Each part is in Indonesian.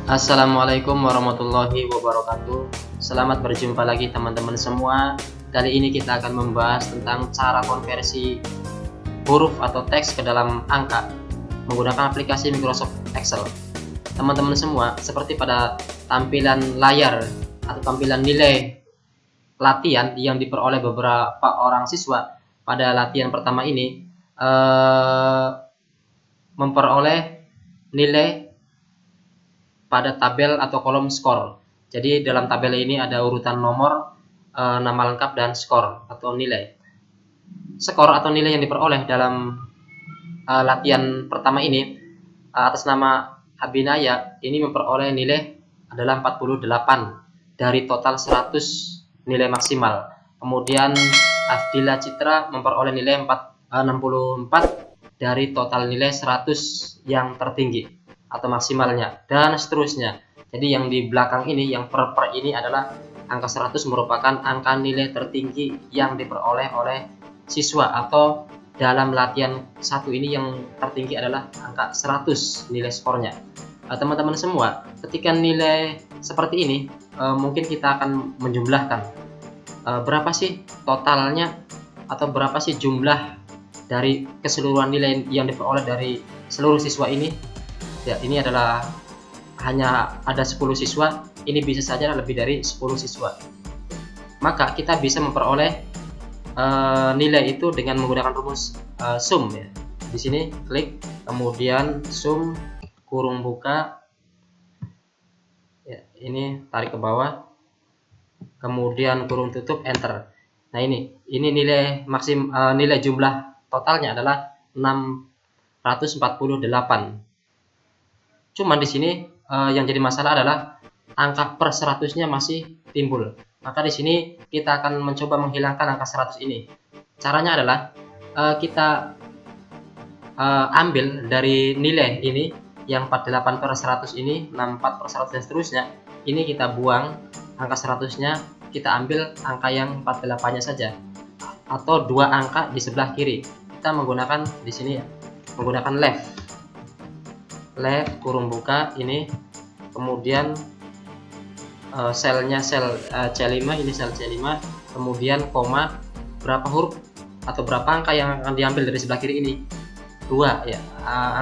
Assalamualaikum warahmatullahi wabarakatuh. Selamat berjumpa lagi teman-teman semua. Kali ini kita akan membahas tentang cara konversi huruf atau teks ke dalam angka menggunakan aplikasi Microsoft Excel. Teman-teman semua, seperti pada tampilan layar atau tampilan nilai latihan yang diperoleh beberapa orang siswa pada latihan pertama ini, memperoleh nilai pada tabel atau kolom skor. Jadi dalam tabel ini ada urutan nomor, nama lengkap, dan skor atau nilai. Skor atau nilai yang diperoleh dalam latihan pertama ini atas nama Habinaya ini memperoleh nilai adalah 48 dari total 100 nilai maksimal. Kemudian Afdila Citra memperoleh nilai 64 dari total nilai 100 yang tertinggi atau maksimalnya, dan seterusnya. Jadi yang di belakang ini, yang per ini adalah angka 100 merupakan angka nilai tertinggi yang diperoleh oleh siswa, atau dalam latihan satu ini yang tertinggi adalah angka 100 nilai skornya. Teman-teman semua, ketika nilai seperti ini, mungkin kita akan menjumlahkan berapa sih totalnya, atau berapa sih jumlah dari keseluruhan nilai yang diperoleh dari seluruh siswa ini. Ya, ini adalah hanya ada 10 siswa, ini bisa saja lebih dari 10 siswa. Maka kita bisa memperoleh nilai itu dengan menggunakan rumus sum ya. Di sini klik, kemudian sum kurung buka. Ya, ini tarik ke bawah. Kemudian kurung tutup, enter. Nah, ini nilai nilai jumlah totalnya adalah 648. Cuman di sini yang jadi masalah adalah angka per 100-nya masih timbul. Maka di sini kita akan mencoba menghilangkan angka 100 ini. Caranya adalah kita ambil dari nilai ini yang 48 per 100 ini, 64 per 100 dan seterusnya. Ini kita buang angka 100-nya, kita ambil angka yang 48-nya saja, atau dua angka di sebelah kiri. Kita menggunakan di sini ya, menggunakan left kurung buka ini, kemudian selnya sel C5, ini sel C5, kemudian koma, berapa huruf atau berapa angka yang akan diambil dari sebelah kiri ini? 2 ya,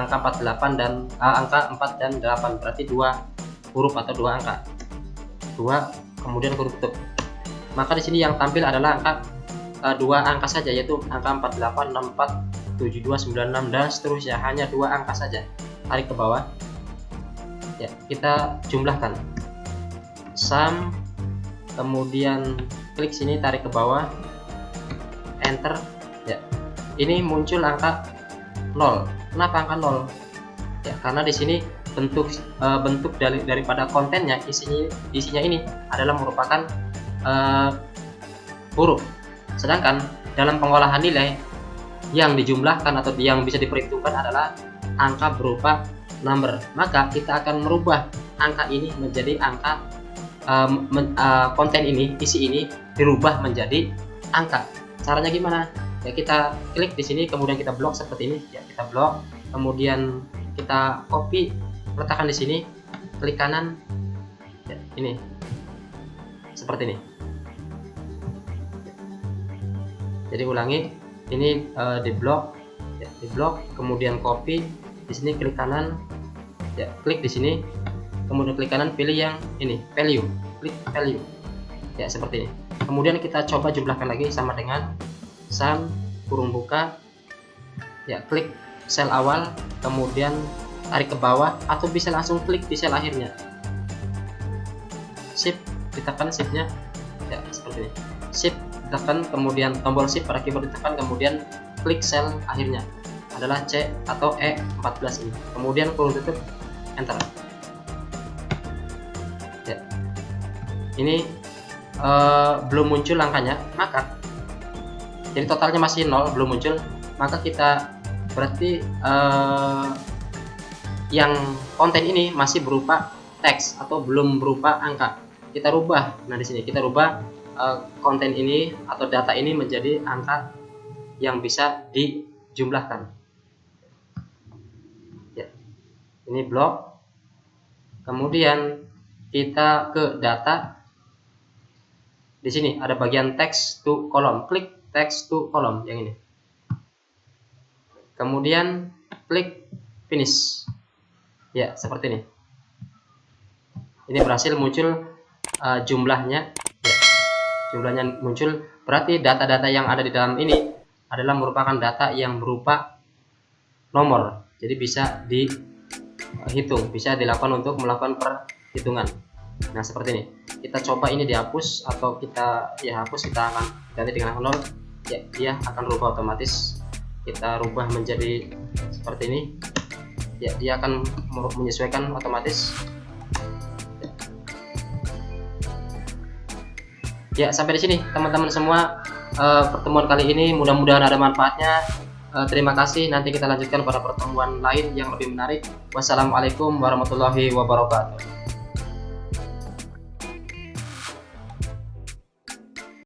angka 48 dan angka 4 dan 8, berarti 2 huruf atau 2 angka. 2, kemudian kurung tutup. Maka di sini yang tampil adalah angka 2 angka saja, yaitu angka 48, 64, 72, 96 dan seterusnya, hanya 2 angka saja. Tarik ke bawah ya, kita jumlahkan sum, kemudian klik sini, tarik ke bawah, enter ya. Ini muncul angka 0. Kenapa angka 0 ya? Karena di sini bentuk daripada kontennya, isinya ini adalah merupakan huruf. Sedangkan dalam pengolahan nilai yang dijumlahkan atau yang bisa diperhitungkan adalah angka berupa number. Maka kita akan merubah angka ini menjadi angka konten ini, isi ini dirubah menjadi angka. Caranya gimana? Ya, kita klik di sini, kemudian kita blok seperti ini ya, kita blok, kemudian kita copy, letakkan di sini, klik kanan ya, ini seperti ini. Jadi ulangi, ini di blok ya, di blok, kemudian copy. Di sini klik kanan ya, klik di sini, kemudian klik kanan, pilih yang ini value, klik value ya, seperti ini. Kemudian kita coba jumlahkan lagi sama dengan sum kurung buka ya, klik sel awal, kemudian tarik ke bawah, atau bisa langsung klik di sel akhirnya, shift, ditekan shiftnya ya, seperti ini, shift ditekan, kemudian tombol shift pada keyboard ditekan, kemudian klik sel akhirnya adalah C atau E14 ini, kemudian kurung tutup, enter ya. Ini belum muncul angkanya, maka jadi totalnya masih 0, belum muncul. Maka kita berarti yang konten ini masih berupa teks atau belum berupa angka. Kita rubah, nah di sini kita rubah konten ini atau data ini menjadi angka yang bisa dijumlahkan. Ini blok Kemudian kita ke data. Di sini ada bagian text to column. Klik text to column yang ini. Kemudian klik finish. Ya, seperti ini. Ini berhasil muncul jumlahnya. Ya, jumlahnya muncul. Berarti data-data yang ada di dalam ini adalah merupakan data yang berupa nomor. Jadi bisa dihitung, bisa dilakukan untuk melakukan perhitungan. Nah, seperti ini. Kita coba ini dihapus atau kita hapus, kita akan ganti dengan 0. Ya, dia akan rubah otomatis. Kita rubah menjadi seperti ini. Ya, dia akan menyesuaikan otomatis. Ya, sampai di sini teman-teman semua pertemuan kali ini, mudah-mudahan ada manfaatnya. Terima kasih, nanti kita lanjutkan pada pertemuan lain yang lebih menarik. Wassalamualaikum warahmatullahi wabarakatuh.